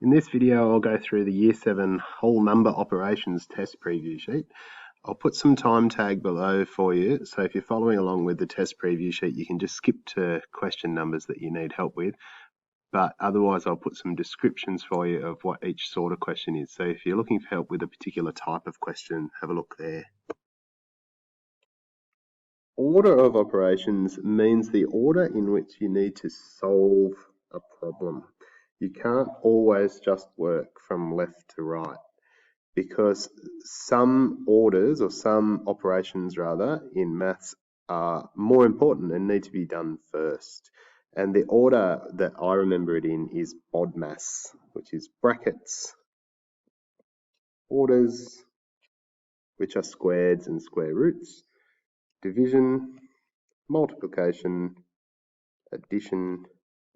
In this video, I'll go through the Year 7 whole number operations test preview sheet. I'll put some time tag below for you, so if you're following along with the test preview sheet, you can just skip to question numbers that you need help with. But otherwise, I'll put some descriptions for you of what each sort of question is. So if you're looking for help with a particular type of question, have a look there. Order of operations means the order in which you need to solve a problem. You can't always just work from left to right because some orders or some operations rather in maths are more important and need to be done first. And the order that I remember it in is BODMAS, which is brackets, orders, which are squares and square roots, division, multiplication, addition,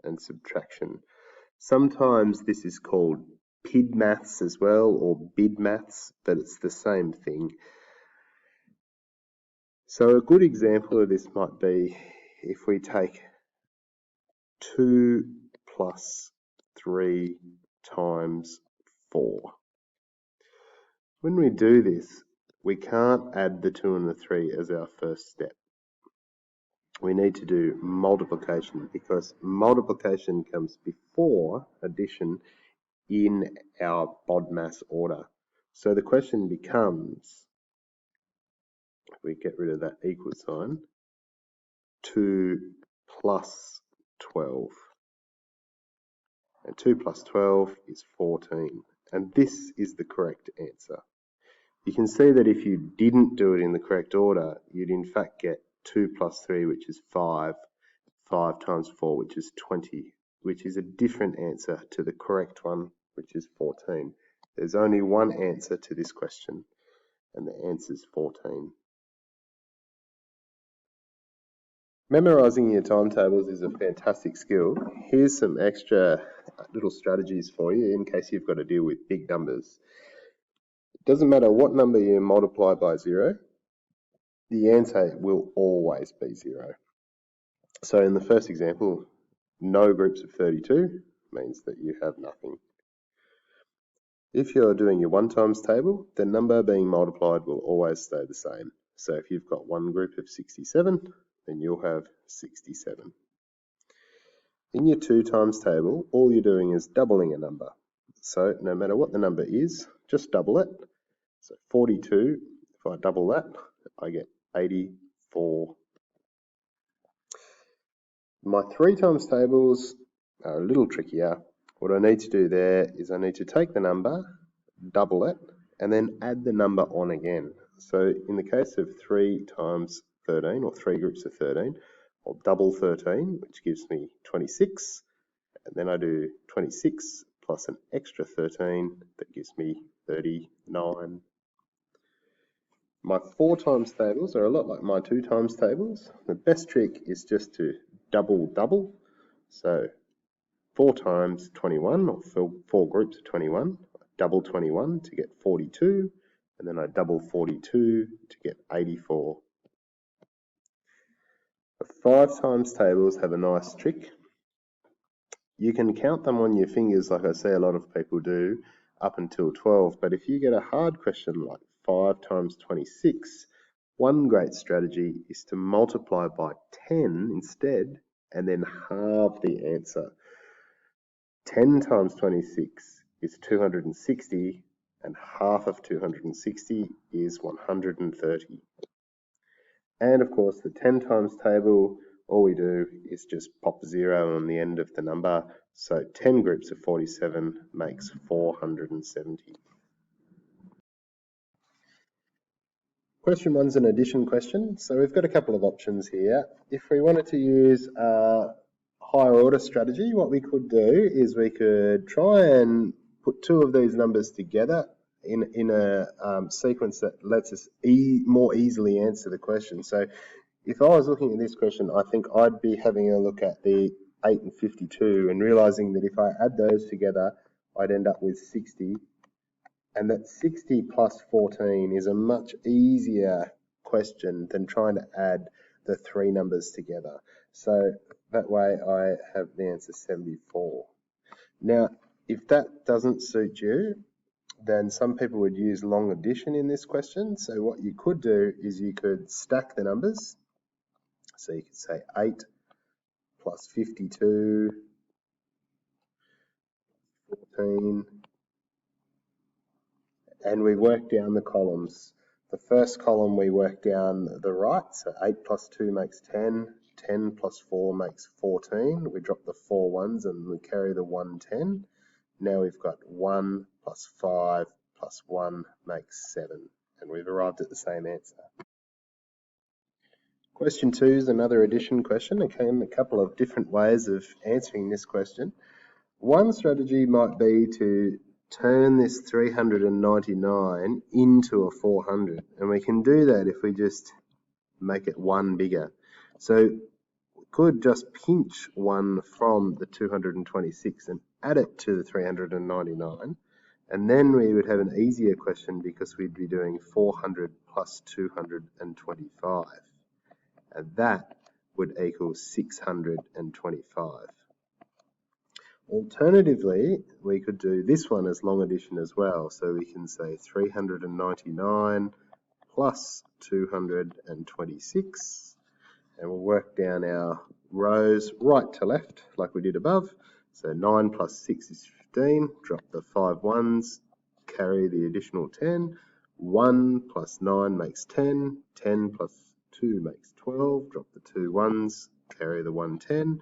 and subtraction. Sometimes this is called PID maths as well, or BID maths, but it's the same thing. So a good example of this might be if we take 2 plus 3 times 4. When we do this, we can't add the 2 and the 3 as our first step. We need to do multiplication because multiplication comes before addition in our BODMAS order. So the question becomes, if we get rid of that equal sign, 2 plus 12. And 2 plus 12 is 14. And this is the correct answer. You can see that if you didn't do it in the correct order, you'd in fact get 2 plus 3, which is 5, 5 times 4, which is 20, which is a different answer to the correct one, which is 14. There's only one answer to this question, and the answer is 14. Memorizing your timetables is a fantastic skill. Here's some extra little strategies for you in case you've got to deal with big numbers. It doesn't matter what number you multiply by 0, the answer will always be 0. So in the first example, no groups of 32 means that you have nothing. If you're doing your 1 times table, the number being multiplied will always stay the same. So if you've got one group of 67, then you'll have 67. In your 2 times table, all you're doing is doubling a number. So no matter what the number is, just double it. So 42, if I double that, I get 84. My 3 times tables are a little trickier. What I need to do there is I need to take the number, double it, and then add the number on again. So in the case of 3 times 13, or 3 groups of 13, I'll double 13, which gives me 26, and then I do 26 plus an extra 13, that gives me 39. My 4 times tables are a lot like my 2 times tables. The best trick is just to double. So 4 times 21, or 4 groups of 21, I double 21 to get 42, and then I double 42 to get 84. The 5 times tables have a nice trick. You can count them on your fingers like I see a lot of people do up until 12, but if you get a hard question like 5 times 26, one great strategy is to multiply by 10 instead and then halve the answer. 10 times 26 is 260, and half of 260 is 130. And of course, the 10 times table, all we do is just pop 0 on the end of the number. So 10 groups of 47 makes 470. Question 1's an addition question. So we've got a couple of options here. If we wanted to use a higher order strategy, what we could do is we could try and put 2 of these numbers together in a sequence that lets us more easily answer the question. So if I was looking at this question, I think I'd be having a look at the 8 and 52 and realizing that if I add those together, I'd end up with 60. And that 60 plus 14 is a much easier question than trying to add the 3 numbers together. So that way I have the answer 74. Now, if that doesn't suit you, then some people would use long addition in this question. So what you could do is you could stack the numbers. So you could say 8 plus 52, 14, and we work down the columns. The first column we work down the right, so 8 plus 2 makes 10, 10 plus 4 makes 14. We drop the 4 ones and we carry the 110. Now we've got 1 plus 5 plus 1 makes 7, and we've arrived at the same answer. Question 2 is another addition question. Again, a couple of different ways of answering this question. One strategy might be to turn this 399 into a 400, and we can do that if we just make it 1 bigger. So we could just pinch 1 from the 226 and add it to the 399, and then we would have an easier question because we'd be doing 400 plus 225, and that would equal 625. Alternatively, we could do this one as long addition as well. So we can say 399 plus 226, and we'll work down our rows right to left like we did above. So 9 plus 6 is 15, drop the 5 ones, carry the additional 10. 1 plus 9 makes 10, 10 plus 2 makes 12, drop the 2 ones, carry the 110.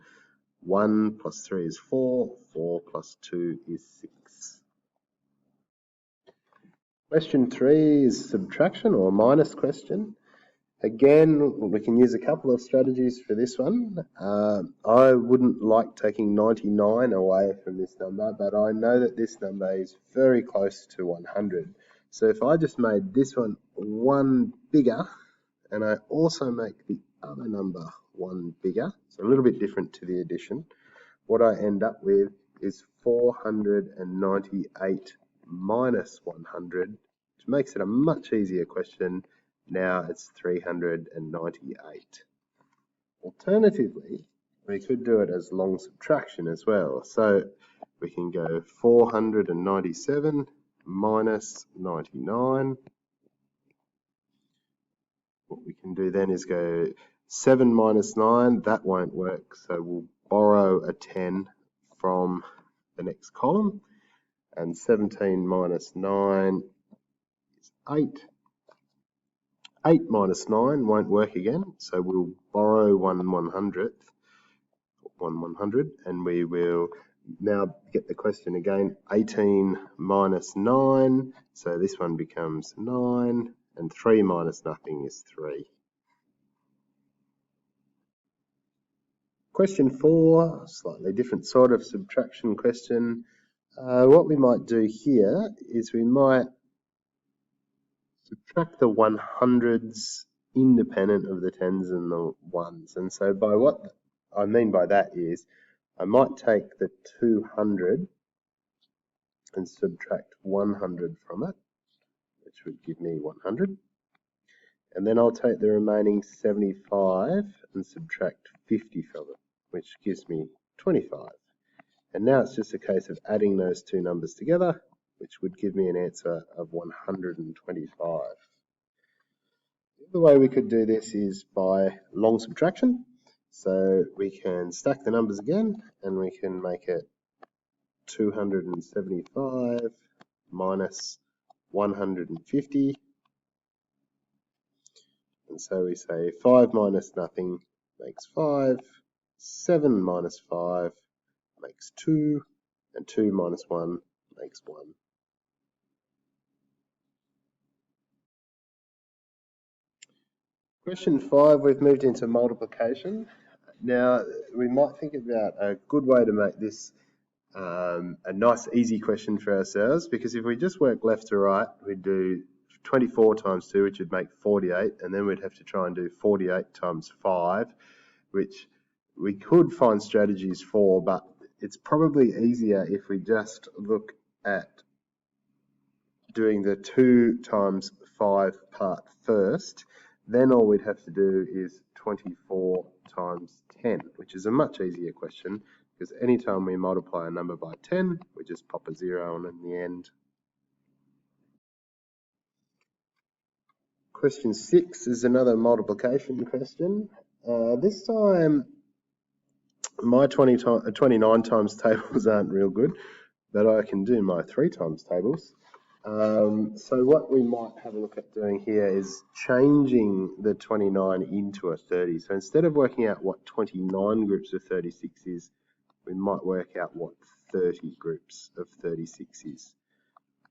1 plus 3 is 4, 4 plus 2 is 6. Question 3 is subtraction or minus question. Again, we can use a couple of strategies for this one. I wouldn't like taking 99 away from this number, but I know that this number is very close to 100. So if I just made this one 1 bigger, and I also make the other number 1 bigger, so a little bit different to the addition, what I end up with is 498 minus 100, which makes it a much easier question. Now it's 398. Alternatively, we could do it as long subtraction as well. So we can go 497 minus 99. What we can do then is go 7 minus 9, that won't work, so we'll borrow a 10 from the next column, and 17 minus 9 is 8. 8 minus 9 won't work again, so we'll borrow 1/100th, and we will now get the question again, 18 minus 9, so this one becomes 9, and 3 minus nothing is 3. Question 4, slightly different sort of subtraction question. What we might do here is we might subtract the 100s independent of the 10s and the 1s. And so by what I mean by that is I might take the 200 and subtract 100 from it, which would give me 100. And then I'll take the remaining 75 and subtract 50 from it, which gives me 25. And now it's just a case of adding those two numbers together, which would give me an answer of 125. The other way we could do this is by long subtraction. So we can stack the numbers again, and we can make it 275 minus 150. And so we say 5 minus nothing makes 5, 7 minus 5 makes 2, and 2 minus 1 makes 1. Question 5, we've moved into multiplication. Now, we might think about a good way to make this a nice, easy question for ourselves, because if we just work left to right, we'd do 24 times 2, which would make 48, and then we'd have to try and do 48 times 5, which we could find strategies for, but it's probably easier if we just look at doing the 2 times 5 part first. Then all we'd have to do is 24 times 10, which is a much easier question because anytime we multiply a number by 10, we just pop a 0 on in the end. Question 6 is another multiplication question. This time, my 29 times tables aren't real good, but I can do my 3 times tables. So what we might have a look at doing here is changing the 29 into a 30. So instead of working out what 29 groups of 36 is, we might work out what 30 groups of 36 is.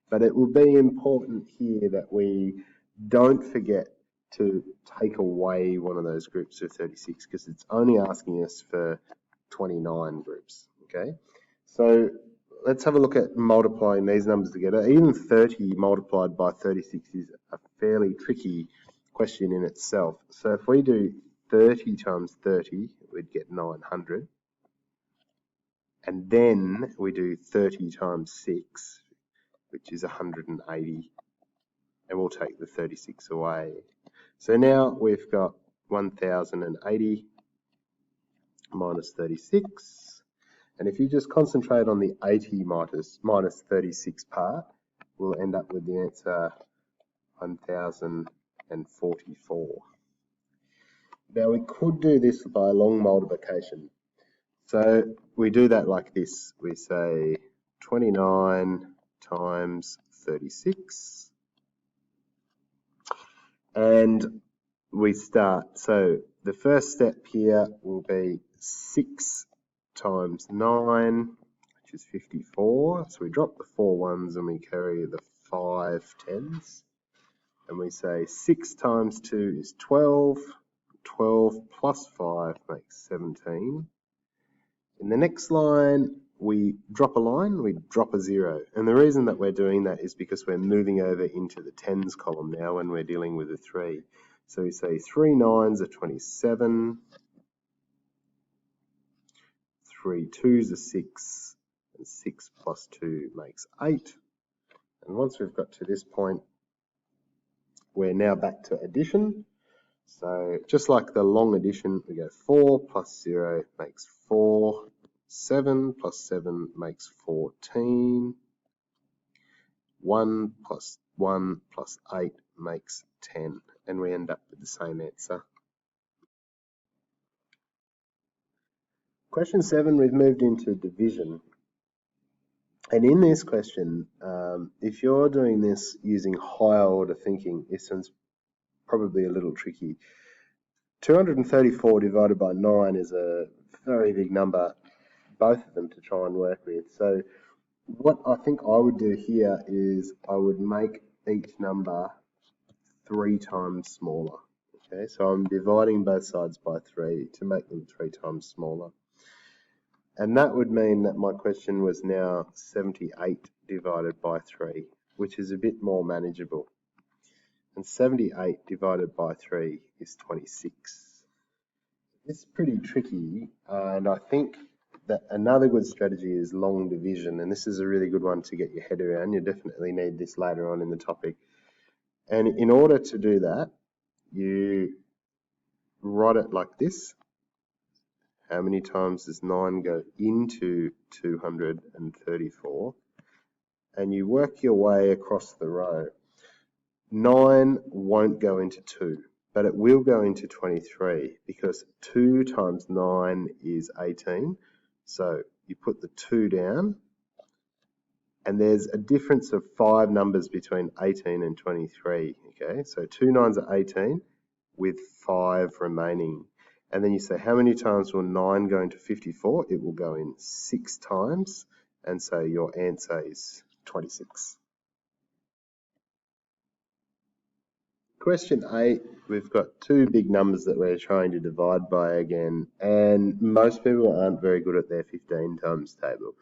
But it will be important here that we don't forget to take away one of those groups of 36 because it's only asking us for 29 groups, okay? So let's have a look at multiplying these numbers together. Even 30 multiplied by 36 is a fairly tricky question in itself. So if we do 30 times 30, we'd get 900. And then we do 30 times 6, which is 180. And we'll take the 36 away. So now we've got 1080 minus 36. And if you just concentrate on the 80 minus 36 part, we'll end up with the answer 1044. Now we could do this by long multiplication. So we do that like this. We say 29 times 36. And we start. So the first step here will be 6 times 9, which is 54. So we drop the 4 ones and we carry the 5 tens. And we say 6 times 2 is 12. 12 plus 5 makes 17. In the next line, we drop a line, we drop a 0. And the reason that we're doing that is because we're moving over into the tens column now when we're dealing with a 3. So we say 3 nines are 27, 3 twos are 6, and 6 plus 2 makes 8. And once we've got to this point, we're now back to addition. So just like the long addition, we go 4 plus 0 makes 4. 7 plus 7 makes 14. 1 plus 1 plus 8 makes 10. And we end up with the same answer. Question 7, we've moved into division. And in this question, if you're doing this using higher order thinking, this one's probably a little tricky. 234 divided by 9 is a very big number, both of them to try and work with. So what I think I would do here is I would make each number 3 times smaller. Okay, so I'm dividing both sides by 3 to make them 3 times smaller. And that would mean that my question was now 78 divided by 3, which is a bit more manageable. And 78 divided by 3 is 26. It's pretty tricky, and I think that another good strategy is long division, and this is a really good one to get your head around. You definitely need this later on in the topic. And in order to do that, you write it like this. How many times does 9 go into 234? And you work your way across the row. 9 won't go into 2, but it will go into 23 because 2 times 9 is 18. So you put the 2 down, and there's a difference of 5 numbers between 18 and 23. Okay, so 2 nines are 18 with 5 remaining. And then you say, how many times will 9 go into 54? It will go in 6 times, and so your answer is 26. Question 8, we've got 2 big numbers that we're trying to divide by again, and most people aren't very good at their 15 times table.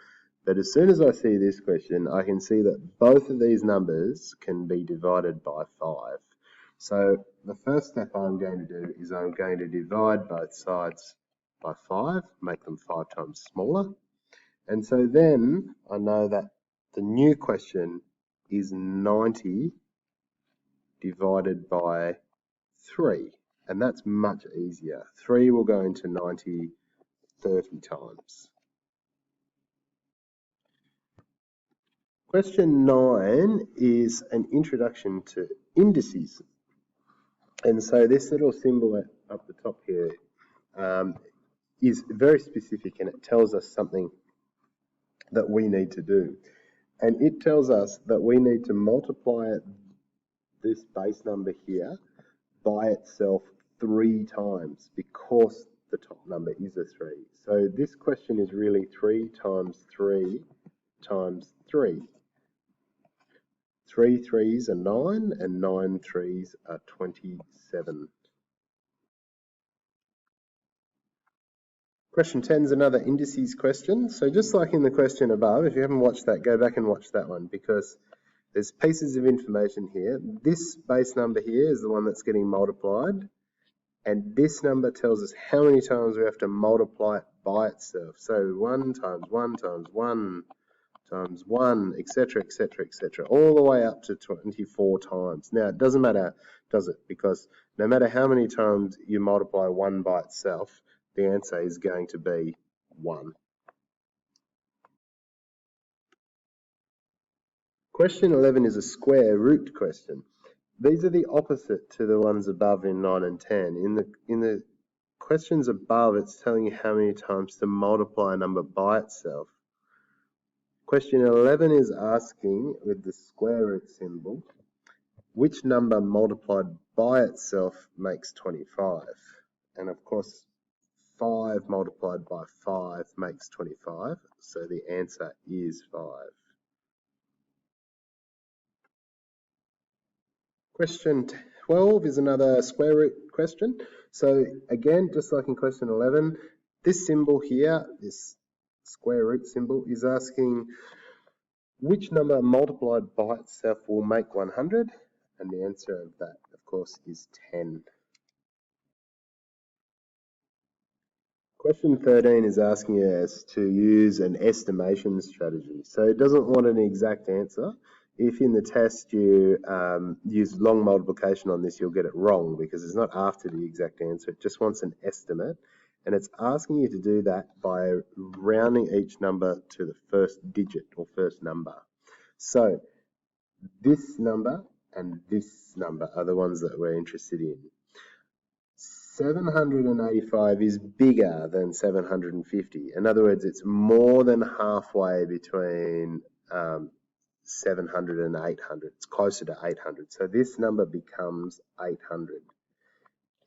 But as soon as I see this question, I can see that both of these numbers can be divided by 5. So the first step I'm going to do is I'm going to divide both sides by 5, make them 5 times smaller. And so then I know that the new question is 90 divided by 3. And that's much easier. 3 will go into 90 30 times. Question 9 is an introduction to indices. And so this little symbol up the top here is very specific, and it tells us something that we need to do. And it tells us that we need to multiply this base number here by itself 3 times because the top number is a 3. So this question is really 3 times 3 times 3. 3 3s are 9 and 9 3s are 27. Question 10 is another indices question. So just like in the question above, if you haven't watched that, go back and watch that one because there's pieces of information here. This base number here is the one that's getting multiplied, and this number tells us how many times we have to multiply it by itself. So 1 times 1 times 1 times 1, etc., etc., etc., all the way up to 24 times. Now, it doesn't matter, does it? Because no matter how many times you multiply 1 by itself, the answer is going to be 1. Question 11 is a square root question. These are the opposite to the ones above in 9 and 10. In the questions above, it's telling you how many times to multiply a number by itself. Question 11 is asking, with the square root symbol, which number multiplied by itself makes 25? And of course, 5 multiplied by 5 makes 25, so the answer is 5. Question 12 is another square root question. So again, just like in question 11, this symbol here, this square root symbol, is asking which number multiplied by itself will make 100? And the answer of that, of course, is 10. Question 13 is asking us to use an estimation strategy. So it doesn't want an exact answer. If in the test you use long multiplication on this, you'll get it wrong because it's not after the exact answer. It just wants an estimate. And it's asking you to do that by rounding each number to the first digit or first number. So this number and this number are the ones that we're interested in. 785 is bigger than 750. In other words, it's more than halfway between 700 and 800. It's closer to 800. So this number becomes 800.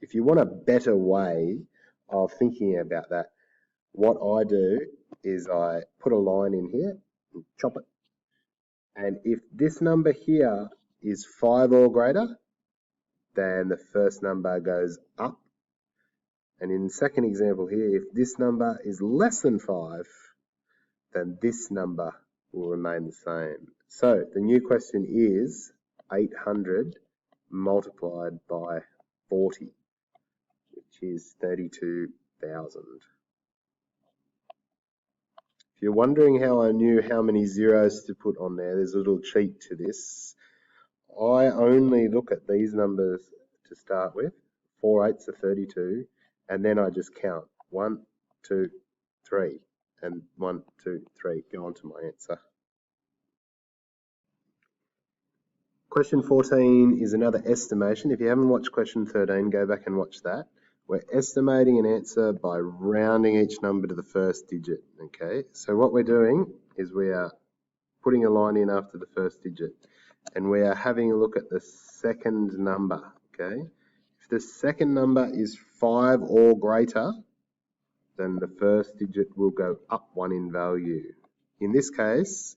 If you want a better way of thinking about that, what I do is I put a line in here and chop it. And if this number here is 5 or greater, then the first number goes up. And in the second example here, if this number is less than 5, then this number will remain the same. So the new question is 800 multiplied by 40, which is 32,000. If you're wondering how I knew how many zeros to put on there, there's a little cheat to this. I only look at these numbers to start with. 4 8s are 32, and then I just count 1, 2, 3, and 1, 2, 3, go on to my answer. Question 14 is another estimation. If you haven't watched question 13, go back and watch that. We're estimating an answer by rounding each number to the first digit, okay? So what we're doing is we are putting a line in after the first digit, and we are having a look at the second number, okay? If the second number is 5 or greater, then the first digit will go up 1 in value. In this case,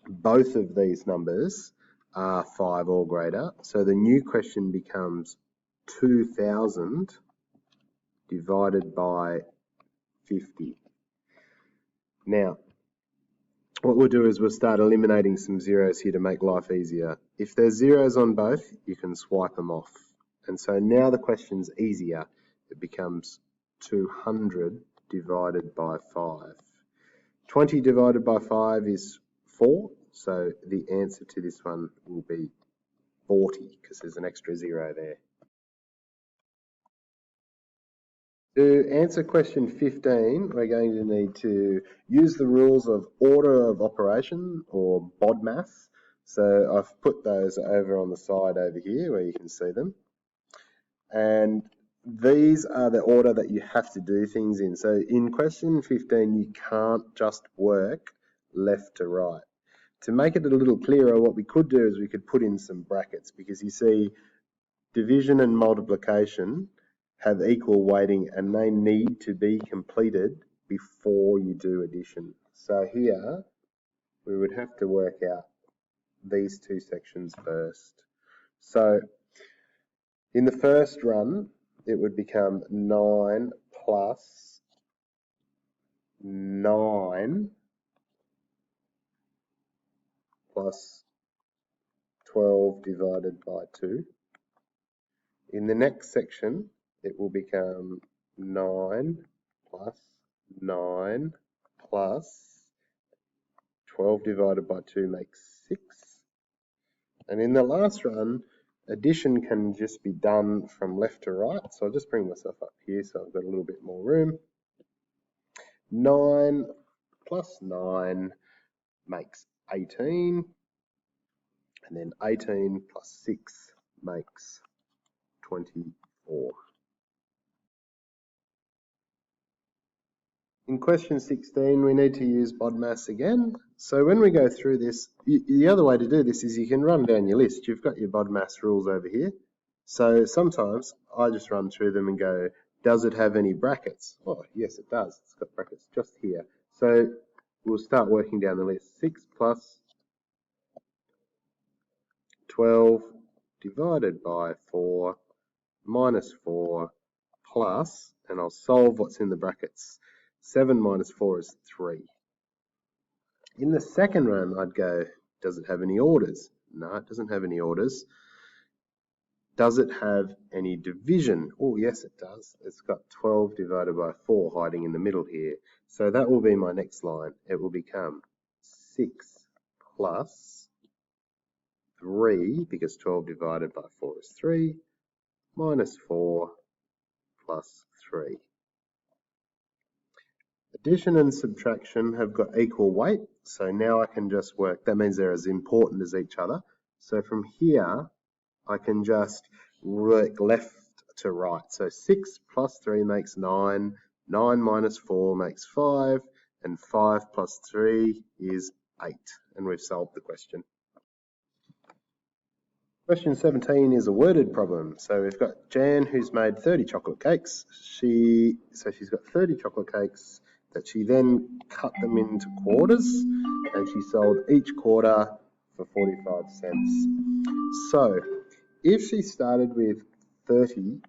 both of these numbers are 5 or greater, so the new question becomes 2,000 divided by 50. Now, what we'll do is we'll start eliminating some zeros here to make life easier. If there's zeros on both, you can swipe them off. And so now the question's easier. It becomes 200 divided by 5. 20 divided by 5 is 4, so the answer to this one will be 40 because there's an extra 0 there. To answer question 15, we're going to need to use the rules of order of operation, or BODMAS. So I've put those over on the side over here where you can see them. And these are the order that you have to do things in. So in question 15, you can't just work left to right. To make it a little clearer, what we could do is we could put in some brackets, because you see division and multiplication have equal weighting and they need to be completed before you do addition. So here we would have to work out these two sections first. So in the first run, it would become 9 plus 9 plus 12 divided by 2. In the next section, it will become 9 plus 9 plus 12 divided by 2 makes 6. And in the last run, addition can just be done from left to right. So I'll just bring myself up here so I've got a little bit more room. 9 plus 9 makes 18. And then 18 plus 6 makes 24. In question 16, we need to use BODMAS again. So when we go through this, the other way to do this is you can run down your list. You've got your BODMAS rules over here. So sometimes I just run through them and go, does it have any brackets? Oh, yes, it does. It's got brackets just here. So we'll start working down the list. 6 plus 12 divided by 4 minus 4 plus, and I'll solve what's in the brackets. 7 minus 4 is 3. In the second run, I'd go, does it have any orders? No, it doesn't have any orders. Does it have any division? Oh, yes, it does. It's got 12 divided by 4 hiding in the middle here. So that will be my next line. It will become 6 plus 3, because 12 divided by 4 is 3, minus 4 plus 3. Addition and subtraction have got equal weight, so now I can just work. That means they're as important as each other. So from here, I can just work left to right. So 6 plus 3 makes 9, 9 minus 4 makes 5, and 5 plus 3 is 8. And we've solved the question. Question 17 is a worded problem. So we've got Jan, who's made 30 chocolate cakes. She's got 30 chocolate cakes that she then cut them into quarters, and she sold each quarter for 45 cents. So if she started with 30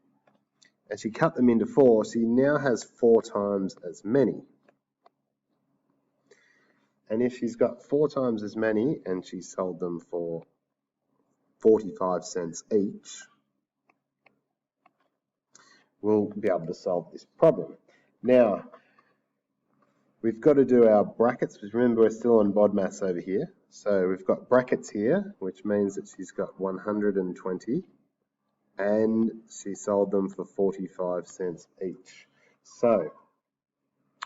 and she cut them into 4, she now has 4 times as many. And if she's got 4 times as many and she sold them for 45 cents each, we'll be able to solve this problem. Now, we've got to do our brackets, because remember we're still on BODMAS over here. So we've got brackets here, which means that she's got 120, and she sold them for 45 cents each. So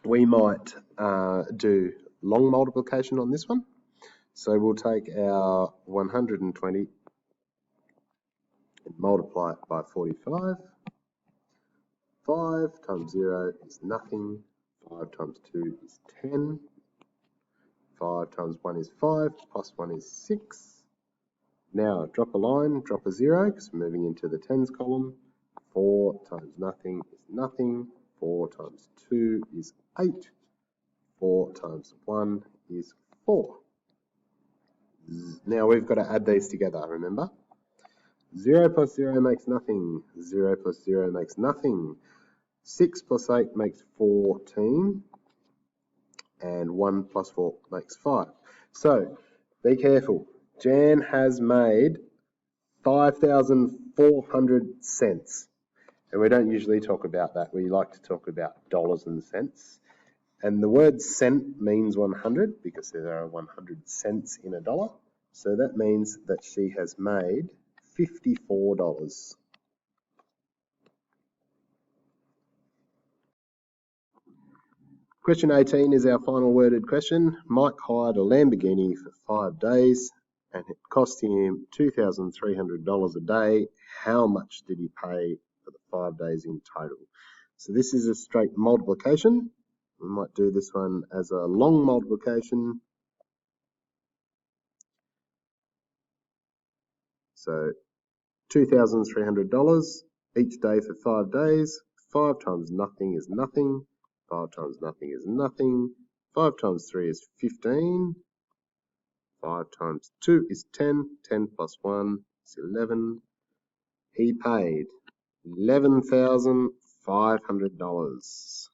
we might do long multiplication on this one. So we'll take our 120 and multiply it by 45. 5 times 0 is nothing. 5 times 2 is 10. 5 times 1 is 5, plus 1 is 6. Now drop a line, drop a 0, because we're moving into the tens column. 4 times nothing is nothing. 4 times 2 is 8. 4 times 1 is 4. Now we've got to add these together, remember? 0 plus 0 makes nothing. 0 plus 0 makes nothing. 6 plus 8 makes 14. And 1 plus 4 makes 5. So be careful. Jan has made 5,400 cents. And we don't usually talk about that. We like to talk about dollars and cents. And the word cent means 100 because there are 100 cents in a dollar. So that means that she has made $54. Question 18 is our final worded question. Mike hired a Lamborghini for 5 days and it cost him $2,300 a day. How much did he pay for the 5 days in total? So this is a straight multiplication. We might do this one as a long multiplication. So $2,300 each day for 5 days. 5 times nothing is nothing. 5 times nothing is nothing. 5 times 3 is 15. 5 times 2 is 10. 10 plus 1 is 11. He paid $11,500.